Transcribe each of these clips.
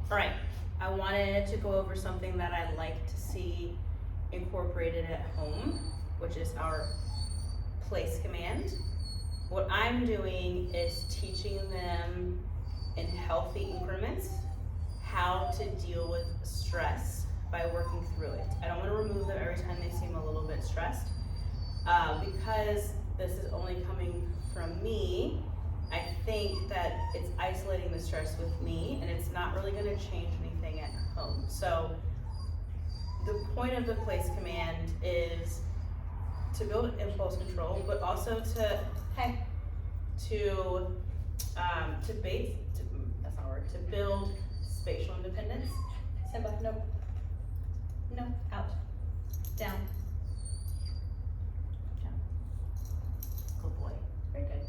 All right, I wanted to go over something that I like to see incorporated at home, which is our place command. What I'm doing is teaching them in healthy increments how to deal with stress by working through it. I don't want to remove them every time they seem a little bit stressed. Because this is only coming from me, I think that it's isolating the stress with me and it's not really going to change anything at home. So the point of the place command is to build impulse control, but also to build spatial independence. Simba, no, out, down. Good boy, very good.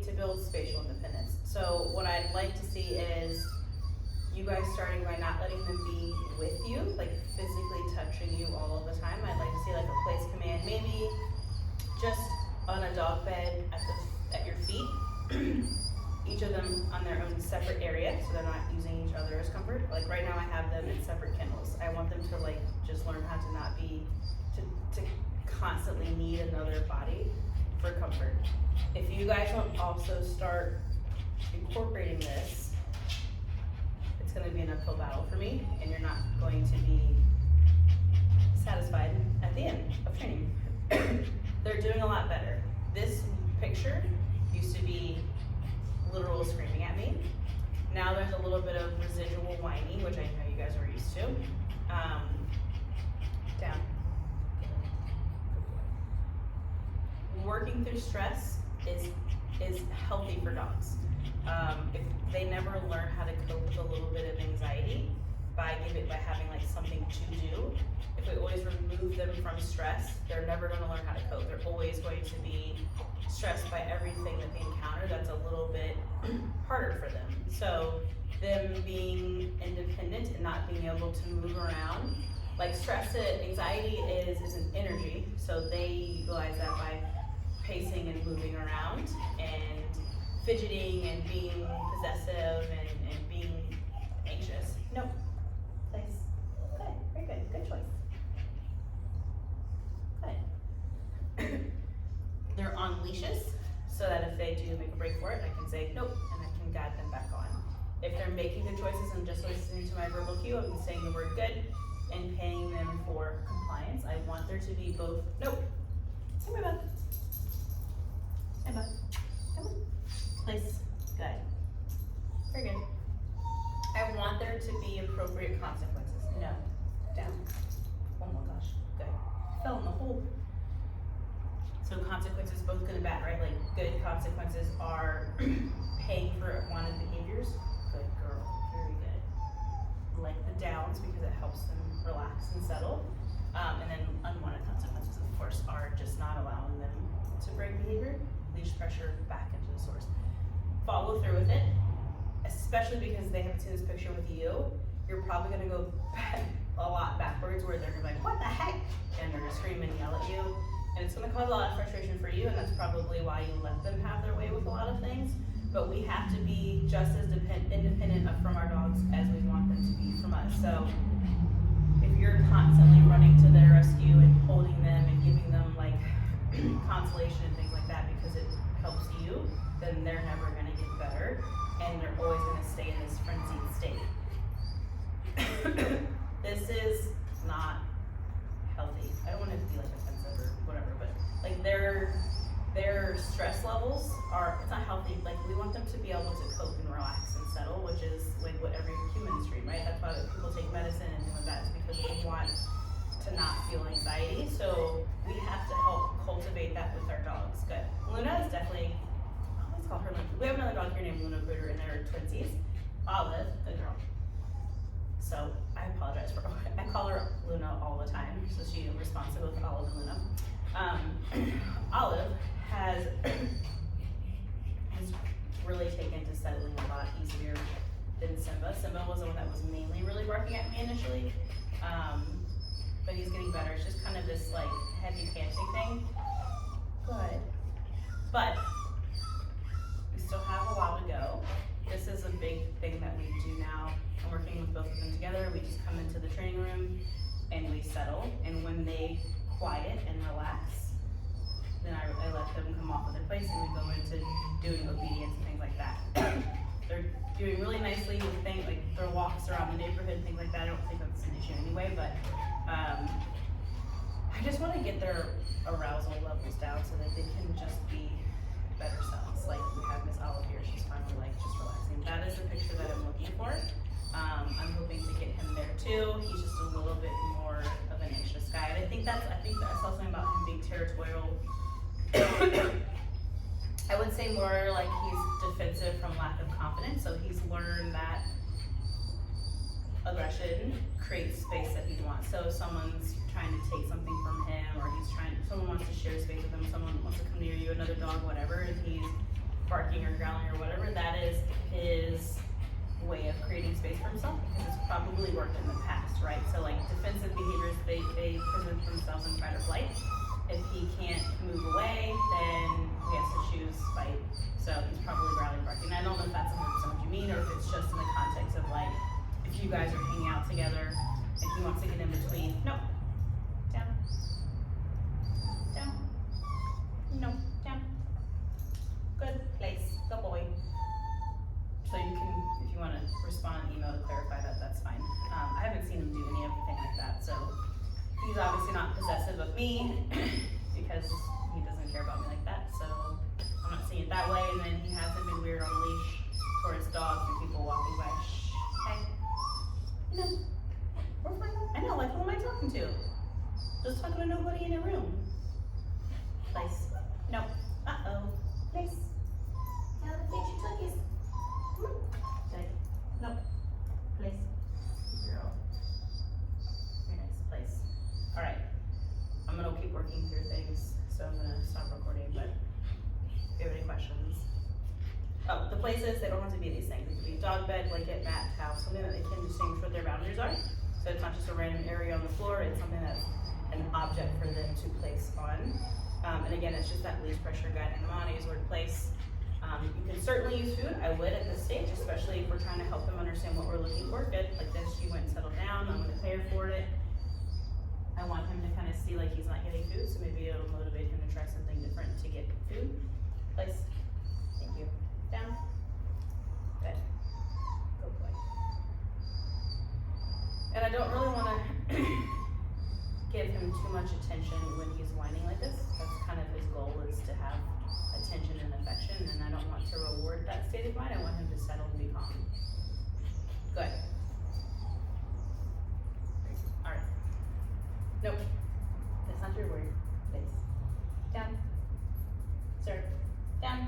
To build spatial independence. So what I'd like to see is you guys starting by not letting them be with you, like physically touching you all of the time. I'd like to see like a place command, maybe just on a dog bed at your feet. Each of them on their own separate area, so they're not using each other as comfort. Like right now I have them in separate kennels. I want them to like just learn how to not be, to constantly need another body for comfort. If you guys don't also start incorporating this, it's going to be an uphill battle for me, and you're not going to be satisfied at the end of training. They're doing a lot better. This picture used to be literal screaming at me. Now there's a little bit of residual whining, which I know you guys are used to. Down. Working through stress is healthy for dogs. If they never learn how to cope with a little bit of anxiety by having like something to do, if we always remove them from stress, they're never going to learn how to cope. They're always going to be stressed by everything that they encounter that's a little bit harder for them. So them being independent and not being able to move around, like anxiety is an energy, so they utilize that by pacing and moving around and fidgeting and being possessive and being anxious. Nope. Place. Good. Very good. Good choice. Good. They're on leashes so that if they do make a break for it, I can say nope and I can guide them back on. If they're making good choices and just listening to my verbal cue, I'll be saying the word good and paying them for compliance. I want there to be both. Nope. Come here, bud. Hey, bud. Come on. Place. Good. Very good. I want there to be appropriate consequences. No. Down. Oh my gosh. Good. Fell in the hole. So consequences, both good and bad, right? Like good consequences are paying for wanted behaviors. Good girl. Very good. Like the downs because it helps them relax and settle. And then unwanted consequences, of course, are just not allowing them to break behavior. Leash pressure back into the source. Follow through with it, especially because they haven't seen this picture with you. You're probably going to go back, a lot backwards where they're going to be like, what the heck? And they're going to scream and yell at you. And it's going to cause a lot of frustration for you, and that's probably why you let them have their way with a lot of things. But we have to be just as independent from our dogs as we want them to be from us. So if you're constantly running to their rescue and holding them and giving them like consolation and things like that because it helps you, then they're never going to get better, and they're always going to stay in this frenzied state. This is not healthy. I don't want to be like offensive or whatever, but like their stress levels it's not healthy. Like we want them to be able to cope and relax and settle, which is like what every human is treated, right? That's why people take medicine and things like that. It's because we want to not feel anxiety. So we have to help cultivate that with our dogs. Good. Luna is definitely, I always call her Luna. We have another dog here named Luna Critter, and they're twinsies. Olive, the girl. So I apologize for, I call her Luna all the time, so she responds to both Olive and Luna. Olive has really taken to settling a lot easier than Simba. Simba was the one that was mainly really barking at me initially, but he's getting better. It's just kind of this like heavy panting thing. Good. But we still have a while to go. This is a big thing that we do now and we settle, and when they quiet and relax, then I let them come off of their place and we go into doing obedience and things like that. They're doing really nicely with things like their walks around the neighborhood and things like that. I don't think that's an issue anyway, but I just want to get their arousal levels down so that they can just be better selves. Like we have Miss Olive here, she's finally like just relaxing. That is the picture that I'm looking for. I'm hoping to get him there too. He's just a little bit more of an anxious guy. And I think that I saw something about him being territorial. I would say more like he's defensive from lack of confidence. So he's learned that aggression creates space that he wants. So if someone's trying to take something from him, or someone wants to share space with him, someone wants to come near you, another dog, whatever, and he's barking or growling or whatever, that is his way of creating space for himself, because it's probably worked in the past, right? So like defensive behaviors, they present themselves in fight or flight. If he can't move away, then he has to choose fight. So he's probably growling, barking. I don't know if that's 100% what you mean, or if it's just in the context of like, if you guys are hanging out together and he wants to get in between, no, down, down, no, down, good place, good boy. So you can, if you want to respond, email to clarify that, that's fine. I haven't seen him do anything like that, so he's obviously not possessive of me because he doesn't care about me like that, so I'm not seeing it that way. And then he hasn't been weird on a leash towards dogs and people walking by. Shh, hey, no, we're fine. I know, like who am I talking to? Just talking to nobody in a room. Place, no, uh-oh, place. Tell the bitch you took his. Nope. Place. Girl. Very nice. Place. Alright. I'm gonna keep working through things, so I'm gonna stop recording, but if you have any questions. Oh, the places, they don't have to be these things. It could be dog bed, blanket, mat, towel, something that they can distinguish what their boundaries are. So it's not just a random area on the floor, it's something that's an object for them to place on. And again, it's just that least pressure guide. And I'm gonna use the word place. You can certainly use food. I would at this stage, especially if we're trying to help them understand what we're looking for. Good, like this, you went and settled down, I'm gonna pay her for it. I want him to kind of see like he's not getting food, so maybe it'll motivate him to try something different to get food. Place, thank you. Down, good, good boy. And I don't really wanna give him too much attention when he's whining like this. That's kind of his goal, is to have attention and affection, and I don't want to reward that state of mind. I want him to settle and be calm. Good. Alright. Nope. That's not your word. Place. Down. Sir. Down.